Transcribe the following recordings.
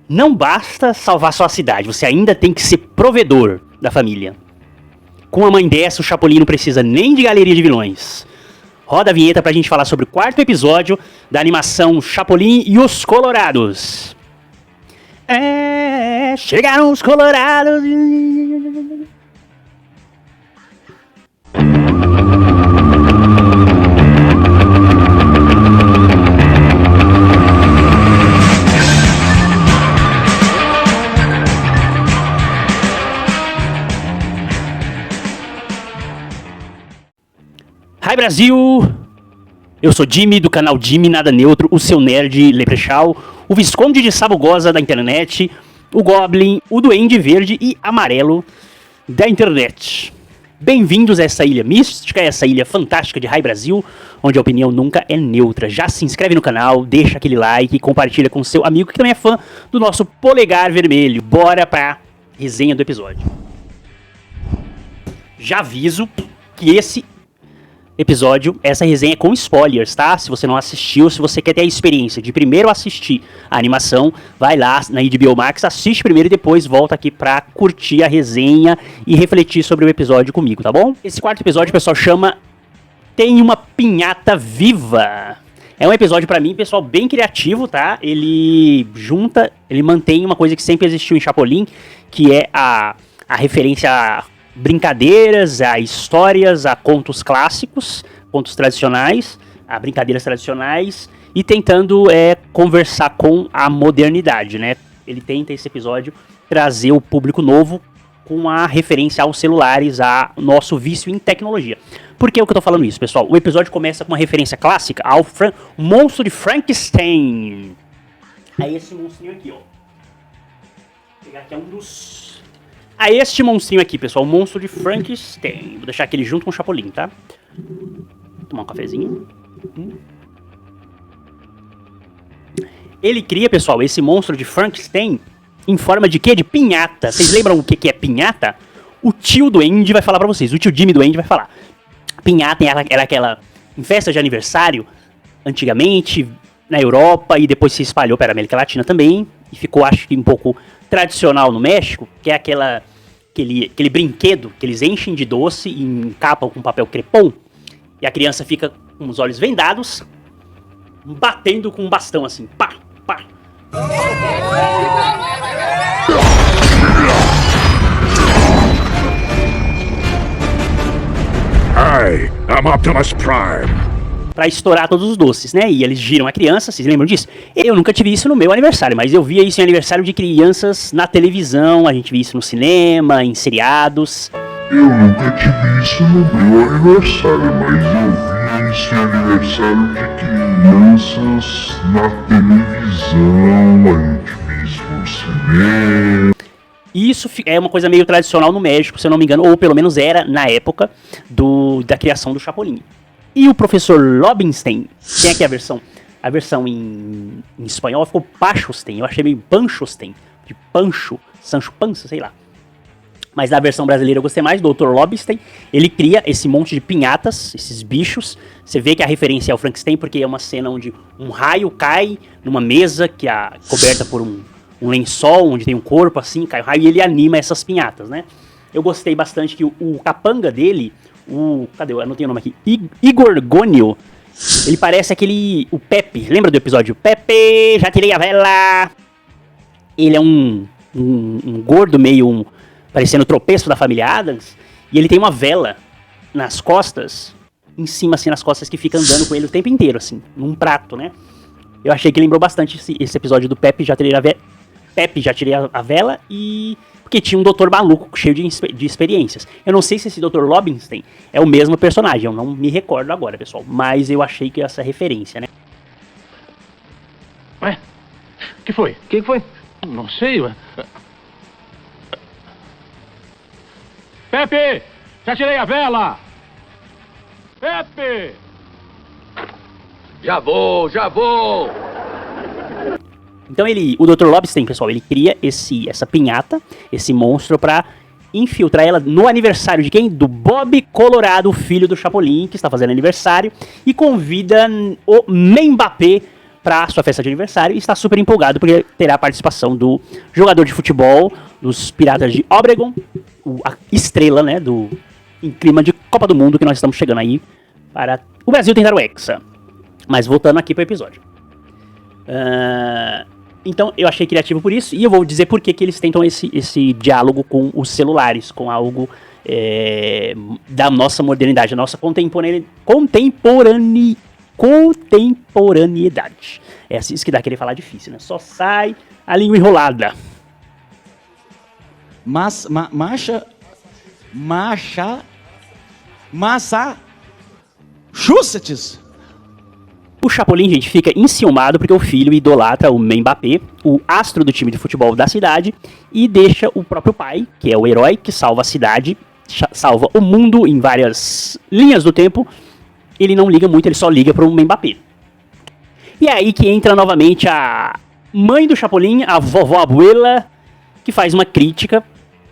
Não basta salvar sua cidade, você ainda tem que ser provedor da família. Com uma mãe dessa, o Chapolin não precisa nem de galeria de vilões. Roda a vinheta pra gente falar sobre o quarto episódio da animação Chapolin e os Colorados. Chegaram os Colorados. Hi Brasil! Eu sou Jimmy do canal Jimmy Nada Neutro, o seu nerd leprechal, o Visconde de Sabugosa da internet, o Goblin, o Duende Verde e Amarelo da internet. Bem-vindos a essa ilha mística, essa ilha fantástica de Hi Brasil, onde a opinião nunca é neutra. Já se inscreve no canal, deixa aquele like e compartilha com seu amigo que também é fã do nosso polegar vermelho. Bora pra resenha do episódio. Já aviso que esse episódio, essa resenha é com spoilers, tá? Se você não assistiu, se você quer ter a experiência de primeiro assistir a animação, vai lá na HBO Max, assiste primeiro e depois volta aqui pra curtir a resenha e refletir sobre o episódio comigo, tá bom? Esse quarto episódio, pessoal, chama Tem uma Pinhata Viva. É um episódio, pra mim, pessoal, bem criativo, tá? Ele mantém uma coisa que sempre existiu em Chapolin, que é a referência a brincadeiras, a histórias, a contos clássicos, contos tradicionais, a brincadeiras tradicionais, e tentando conversar com a modernidade, né? Ele tenta, esse episódio, trazer o público novo com a referência aos celulares, a nosso vício em tecnologia. Por que eu tô falando isso, pessoal? O episódio começa com uma referência clássica ao monstro de Frankenstein. É esse monstrinho aqui, ó. Vou pegar aqui este monstrinho aqui, pessoal, o monstro de Frankenstein. Vou deixar aquele junto com o Chapolin, tá? Vou tomar um cafezinho. Ele cria, pessoal, esse monstro de Frankenstein em forma de quê? De pinhata. Vocês lembram o que é pinhata? O tio Duende vai falar pra vocês. O tio Jimmy Duende vai falar. Pinhata era aquela em festa de aniversário, antigamente, na Europa, e depois se espalhou para a América Latina também. E ficou, acho que, um pouco tradicional no México, que é aquele brinquedo que eles enchem de doce e encapam com papel crepom, e a criança fica com os olhos vendados, batendo com um bastão assim, pá, pá. Hi, I'm Optimus Prime. Pra estourar todos os doces, né? E eles giram a criança, vocês lembram disso? Eu nunca tive isso no meu aniversário, mas eu via isso em aniversário de crianças na televisão, a gente via isso no cinema, em seriados. Eu nunca tive isso no meu aniversário, mas eu vi isso em aniversário de crianças na televisão, a gente viu isso no cinema. Isso é uma coisa meio tradicional no México, se eu não me engano, ou pelo menos era na época da criação do Chapolin. E o professor Lobinstein, tem aqui a versão em espanhol ficou Pachosten, eu achei meio Panchosten, de Pancho, Sancho Pança, sei lá. Mas na versão brasileira eu gostei mais, do Dr. Lobinstein, ele cria esse monte de pinhatas, esses bichos. Você vê que a referência é ao Frankenstein, porque é uma cena onde um raio cai numa mesa que é coberta por um lençol, onde tem um corpo assim, cai o raio e ele anima essas pinhatas, né? Eu gostei bastante que o capanga dele, cadê? Eu anotei o nome aqui. Igor Gonio. Ele parece o Pepe. Lembra do episódio? Pepe, já tirei a vela. Ele é um gordo meio parecendo o tropeço da família Addams. E ele tem uma vela nas costas, em cima assim nas costas, que fica andando com ele o tempo inteiro assim, num prato, né? Eu achei que lembrou bastante esse episódio do Pepe, já tirei a vela e... porque tinha um doutor maluco cheio de experiências. Eu não sei se esse Dr. Lobinstein é o mesmo personagem, eu não me recordo agora, pessoal. Mas eu achei que essa referência, né? Ué? Que foi? Que foi? Não sei, ué. Pepe! Já tirei a vela! Pepe! Já vou! Então o Dr. Lobinstein, pessoal, ele cria essa pinhata, esse monstro pra infiltrar ela no aniversário de quem? Do Bob Colorado, o filho do Chapolin, que está fazendo aniversário, e convida o Mbappé para sua festa de aniversário e está super empolgado porque terá a participação do jogador de futebol dos Piratas de Obregon, a estrela, né, em clima de Copa do Mundo que nós estamos chegando aí para o Brasil tentar o Hexa. Mas voltando aqui para o episódio. Então eu achei criativo por isso e eu vou dizer por que eles tentam esse diálogo com os celulares, com algo da nossa modernidade, da nossa contemporaneidade. É assim, isso que dá querer falar difícil, né? Só sai a língua enrolada. Massachusetts. O Chapolin, gente, fica enciumado porque o filho idolatra o Mbappé, o astro do time de futebol da cidade, e deixa o próprio pai, que é o herói que salva a cidade, salva o mundo em várias linhas do tempo. Ele não liga muito, ele só liga pro Mbappé. E é aí que entra novamente a mãe do Chapolin, a vovó Abuela, que faz uma crítica,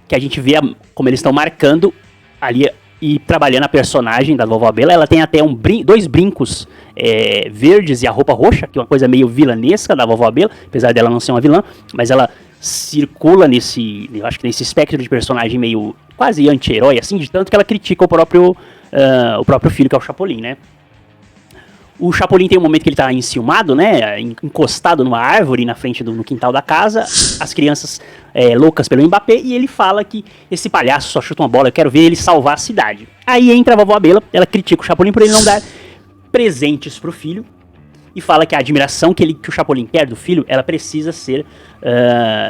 que a gente vê como eles estão marcando ali e trabalhando a personagem da vovó Abuela. Ela tem até dois brincos verdes e a roupa roxa, que é uma coisa meio vilanesca da vovó Abuela, apesar dela não ser uma vilã, mas ela circula eu acho que nesse espectro de personagem meio quase anti-herói, assim, de tanto que ela critica o próprio filho, que é o Chapolin, né? O Chapolin tem um momento que ele tá enciumado, né, encostado numa árvore na frente no quintal da casa, as crianças loucas pelo Mbappé, e ele fala que esse palhaço só chuta uma bola, eu quero ver ele salvar a cidade. Aí entra a vovó Abelha, ela critica o Chapolin por ele não dar presentes pro filho, e fala que a admiração que o Chapolin quer do filho, ela precisa ser,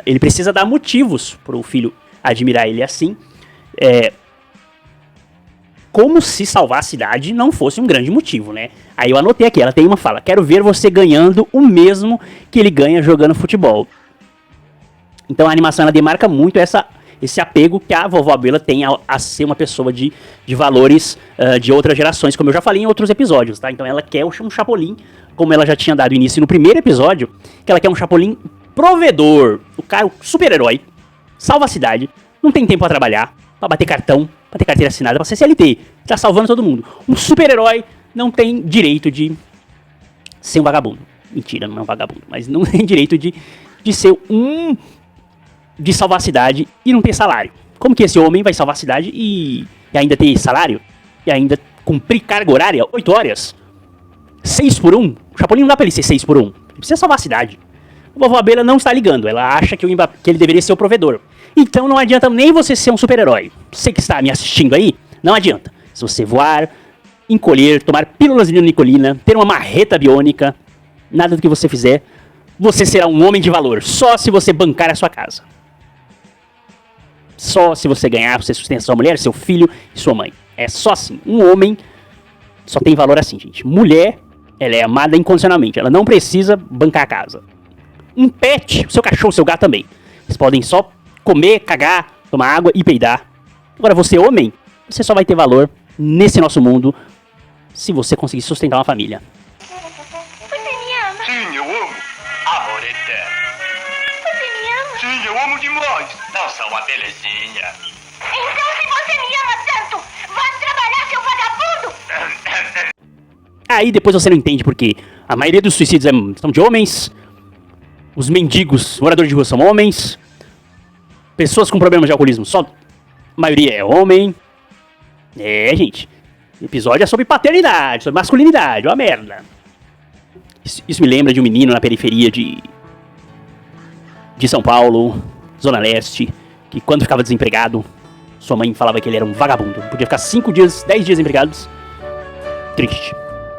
ele precisa dar motivos pro filho admirar ele assim, como se salvar a cidade não fosse um grande motivo, né? Aí eu anotei aqui, ela tem uma fala: quero ver você ganhando o mesmo que ele ganha jogando futebol. Então a animação ela demarca muito esse apego que a vovó Abelha tem a ser uma pessoa de valores de outras gerações, como eu já falei em outros episódios, tá? Então ela quer um Chapolin, como ela já tinha dado início no primeiro episódio, que ela quer um Chapolin provedor, o cara, o super-herói, salva a cidade, não tem tempo pra trabalhar, pra bater cartão, pra ter carteira assinada, pra ser CLT, tá salvando todo mundo. Um super-herói não tem direito de ser um vagabundo. Mentira, não é um vagabundo, mas não tem direito de ser de salvar a cidade e não ter salário. Como que esse homem vai salvar a cidade e ainda ter salário? E ainda cumprir carga horária, 8 horas? 6 por 1? O Chapolin não dá pra ele ser 6 por 1. Ele precisa salvar a cidade. A vovó Abelha não está ligando, ela acha que ele deveria ser o provedor. Então não adianta nem você ser um super-herói. Você que está me assistindo aí, não adianta. Se você voar, encolher, tomar pílulas de nicolina, ter uma marreta biônica, nada do que você fizer, você será um homem de valor. Só se você bancar a sua casa. Só se você ganhar, você sustenta sua mulher, seu filho e sua mãe. É só assim. Um homem só tem valor assim, gente. Mulher, ela é amada incondicionalmente. Ela não precisa bancar a casa. Um pet, seu cachorro, seu gato também. Eles podem só comer, cagar, tomar água e peidar. Agora você, homem, você só vai ter valor nesse nosso mundo se você conseguir sustentar uma família. Você me ama? Sim, eu amo. Amor eterno. Você me ama? Sim, eu amo demais. Nossa, uma belezinha. Então se você me ama tanto, vá trabalhar, seu vagabundo! Aí depois você não entende porque a maioria dos suicídios são de homens, os mendigos, moradores de rua são homens, pessoas com problemas de alcoolismo, a maioria é homem. Gente, o episódio é sobre paternidade, sobre masculinidade, uma merda. Isso me lembra de um menino na periferia de São Paulo, Zona Leste, que quando ficava desempregado, sua mãe falava que ele era um vagabundo. Podia ficar 5 dias, 10 dias empregados. Triste.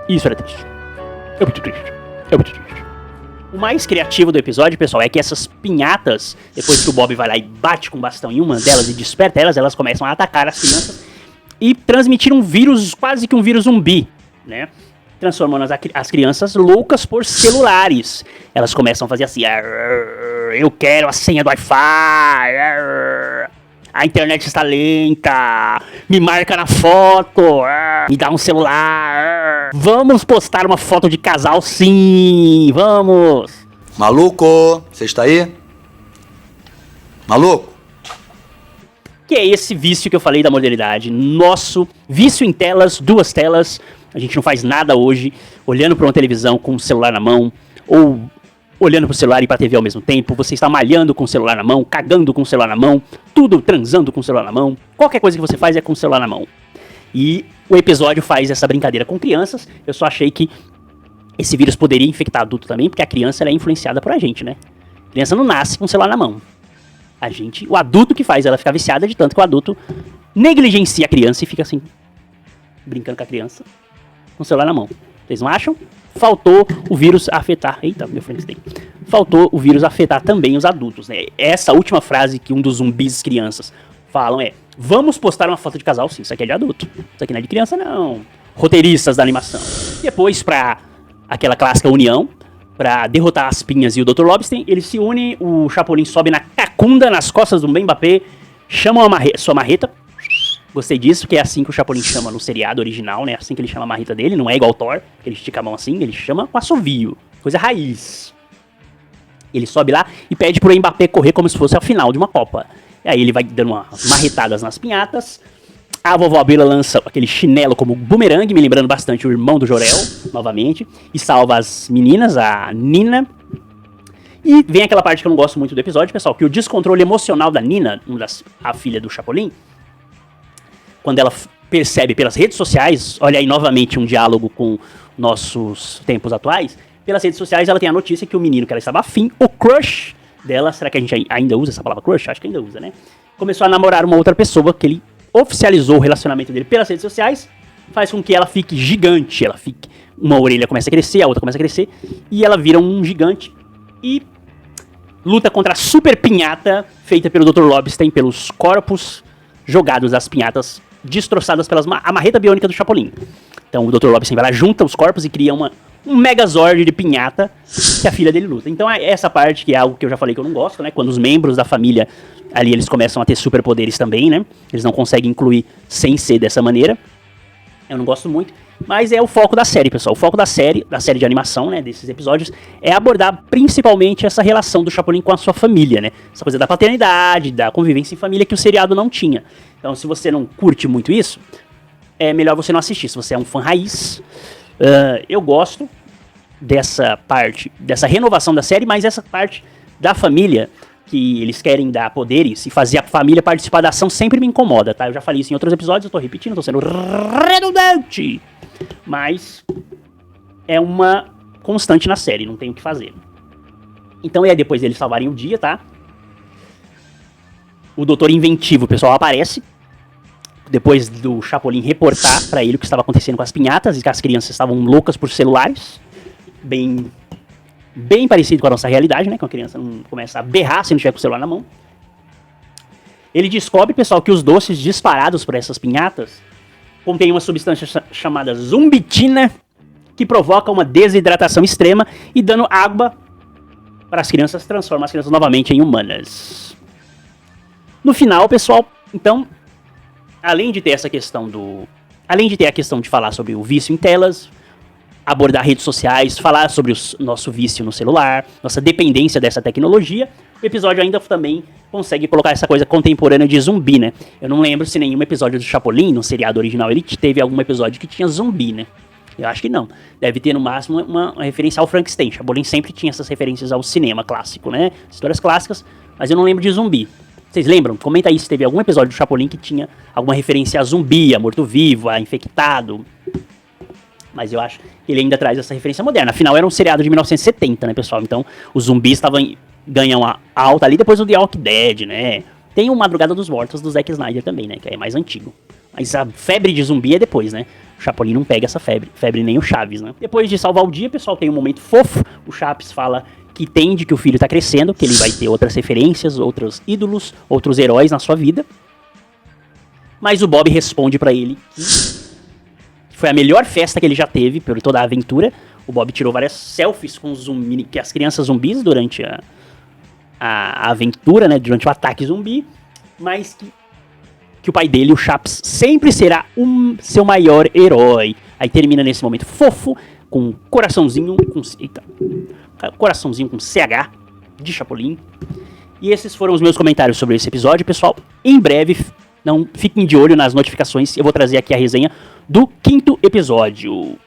Isso era triste. É muito triste. É muito triste. O mais criativo do episódio, pessoal, é que essas pinhatas, depois que o Bob vai lá e bate com o bastão em uma delas e desperta elas começam a atacar as crianças e transmitir um vírus, quase que um vírus zumbi, né? Transformando as crianças loucas por celulares. Elas começam a fazer assim: eu quero a senha do Wi-Fi, a internet está lenta, me marca na foto, me dá um celular, vamos postar uma foto de casal, sim, vamos. Maluco, você está aí? Maluco? Que é esse vício que eu falei da modernidade, nosso vício em telas, 2 telas. A gente não faz nada hoje olhando para uma televisão com o celular na mão, ou olhando pro celular e pra TV ao mesmo tempo, você está malhando com o celular na mão, cagando com o celular na mão, tudo transando com o celular na mão, qualquer coisa que você faz é com o celular na mão. E o episódio faz essa brincadeira com crianças. Eu só achei que esse vírus poderia infectar adulto também, porque a criança ela é influenciada por a gente, né? A criança não nasce com o celular na mão. O adulto que faz ela ficar viciada, de tanto que o adulto negligencia a criança e fica assim, brincando com a criança, com o celular na mão. Vocês não acham? Faltou o vírus afetar... Eita, meu Frankenstein. Faltou o vírus afetar também os adultos, né? Essa última frase que um dos zumbis crianças falam é: vamos postar uma foto de casal? Sim, isso aqui é de adulto. Isso aqui não é de criança, não. Roteiristas da animação. Depois, pra aquela clássica união, pra derrotar as Pinhas e o Dr. Lobstein, eles se unem, o Chapolin sobe na cacunda, nas costas do Mbappé, chama sua marreta. Gostei disso, que é assim que o Chapolin chama no seriado original, né? Assim que ele chama a marreta dele, não é igual o Thor, que ele estica a mão assim, ele chama com assovio, coisa raiz. Ele sobe lá e pede pro Mbappé correr como se fosse a final de uma Copa. E aí ele vai dando umas marretadas nas pinhatas. A vovó Bela lança aquele chinelo como bumerangue, me lembrando bastante o irmão do Jor-El, novamente, e salva as meninas, a Nina. E vem aquela parte que eu não gosto muito do episódio, pessoal, que o descontrole emocional da Nina, a filha do Chapolin, quando ela percebe pelas redes sociais, olha aí novamente um diálogo com nossos tempos atuais, pelas redes sociais ela tem a notícia que o menino que ela estava afim, o crush dela, será que a gente ainda usa essa palavra crush? Acho que ainda usa, né? Começou a namorar uma outra pessoa, que ele oficializou o relacionamento dele pelas redes sociais, faz com que ela fique gigante, uma orelha começa a crescer, a outra começa a crescer, e ela vira um gigante e luta contra a super pinhata feita pelo Dr. Lobstein, pelos corpos jogados das pinhatas destroçadas pela marreta biônica do Chapolin. Então o Dr. Lobstein vai lá, junta os corpos e cria um megazord de pinhata que a filha dele luta. Então é essa parte que é algo que eu já falei que eu não gosto, né? Quando os membros da família ali eles começam a ter superpoderes também, né? Eles não conseguem incluir sem ser dessa maneira. Eu não gosto muito. Mas é o foco da série, pessoal. O foco da série de animação, né, desses episódios, é abordar principalmente essa relação do Chapolin com a sua família, né? Essa coisa da paternidade, da convivência em família que o seriado não tinha. Então, se você não curte muito isso, é melhor você não assistir. Se você é um fã raiz, eu gosto dessa parte, dessa renovação da série, mas essa parte da família, que eles querem dar poderes e fazer a família participar da ação, sempre me incomoda, tá? Eu já falei isso em outros episódios, eu tô repetindo, tô sendo redundante. Mas é uma constante na série, não tem o que fazer. Então é depois deles salvarem o dia, tá? O Doutor Inventivo, pessoal, aparece depois do Chapolin reportar pra ele o que estava acontecendo com as pinhatas e que as crianças estavam loucas por celulares. Bem parecido com a nossa realidade, né? Que a criança não começa a berrar se não tiver com o celular na mão. Ele descobre, pessoal, que os doces disparados por essas pinhatas contém uma substância chamada zumbitina, que provoca uma desidratação extrema e dando água para as crianças, transforma as crianças novamente em humanas. No final, pessoal, então, além de ter essa questão além de ter a questão de falar sobre o vício em telas, abordar redes sociais, falar sobre o nosso vício no celular, nossa dependência dessa tecnologia, o episódio ainda também consegue colocar essa coisa contemporânea de zumbi, né? Eu não lembro se nenhum episódio do Chapolin, no seriado original, ele teve algum episódio que tinha zumbi, né? Eu acho que não. Deve ter, no máximo, uma referência ao Frankenstein. Chapolin sempre tinha essas referências ao cinema clássico, né? Histórias clássicas, mas eu não lembro de zumbi. Vocês lembram? Comenta aí se teve algum episódio do Chapolin que tinha alguma referência a zumbi, a morto-vivo, a infectado. Mas eu acho que ele ainda traz essa referência moderna. Afinal, era um seriado de 1970, né, pessoal? Então, os zumbis ganham a alta ali depois do The Walking Dead, né? Tem o Madrugada dos Mortos do Zack Snyder também, né? Que é mais antigo. Mas a febre de zumbi é depois, né? O Chapolin não pega essa febre nem o Chaves, né? Depois de salvar o dia, pessoal, tem um momento fofo. O Chaves fala que entende que o filho tá crescendo, que ele vai ter outras referências, outros ídolos, outros heróis na sua vida. Mas o Bob responde pra ele que foi a melhor festa que ele já teve por toda a aventura. O Bob tirou várias selfies com as crianças zumbis durante a aventura, né? Durante o ataque zumbi. Mas que o pai dele, o Chaps, sempre será seu maior herói. Aí termina nesse momento fofo, com coraçãozinho com CH de Chapolin. E esses foram os meus comentários sobre esse episódio, pessoal. Em breve, não fiquem de olho nas notificações, eu vou trazer aqui a resenha do 5º episódio,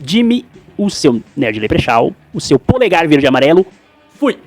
Jimmy o seu Nerd Leprechaun, o seu polegar verde e amarelo. Fui!